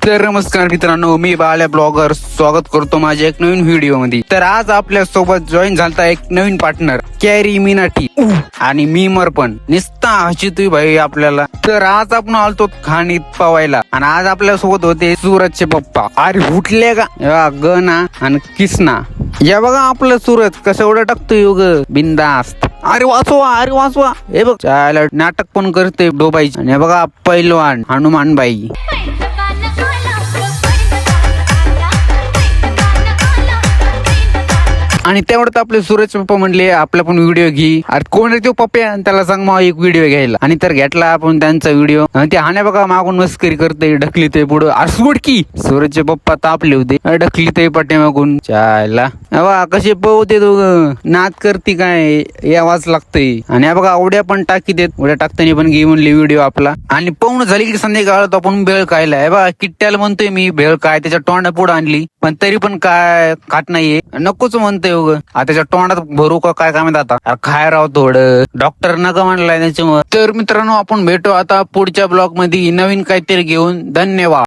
तर नमस्कार मित्रांनो, मी बाल्या ब्लॉगर स्वागत करतो माझ्या एक नवीन व्हिडिओ मध्ये. तर आज आपल्या सोबत जॉईन झालता एक नवीन पार्टनर कॅरी मिनाटी आणि मीमर पण निस्ता हसितोय भाई आपल्याला. तर आज आपण आलतो खाणीत पवायला आणि आज आपल्या सोबत होते सूरजचे पप्पा. अरे उठले का गना आणि किसना. या बघा आपलं सूरज कसं एवढं टाकतोय योग बिंदास्त. अरे वाचवा हे बघ चायला नाटक पण करते डोबाईची. आणि हे बघा पैलवान हनुमान बाई. आणि तेवढं आपले सूरज पप्पा म्हणले आपला पण व्हिडिओ घे. अरे कोण रे तो पप्पा, त्याला सांग मग एक व्हिडिओ घ्यायला. आणि तर घेतला आपण त्यांचा व्हिडिओ. ते हाणे बघा मागून मस्करी करते, ढकलीते पुढं. अरे की सूरजचे पप्पा तापले होते, ढकलीते पट्टे मागून चायला. कसे पवते दोघं नाद करते काय यावाच लागतंय. आणि बघा उड्या पण टाकी देत, उड्या टाकताना पण घे म्हणले व्हिडिओ आपला. आणि पाहून झाली की संध्याकाळ आपण भेळ खायला. बघा किट्ट्याला म्हणतोय मी भेळ काय, त्याच्या तोंडा पुढे आणली पण तरी पण काय खात नाहीये. नकोच म्हणतोय त्याच्या तोंडात भरू का काय माहित. आता खाय राव थोडं, डॉक्टर नका म्हणलाय त्याच्यामुळे. तर मित्रांनो आपण भेटू आता पुढच्या ब्लॉग मध्ये नवीन काहीतरी घेऊन. धन्यवाद.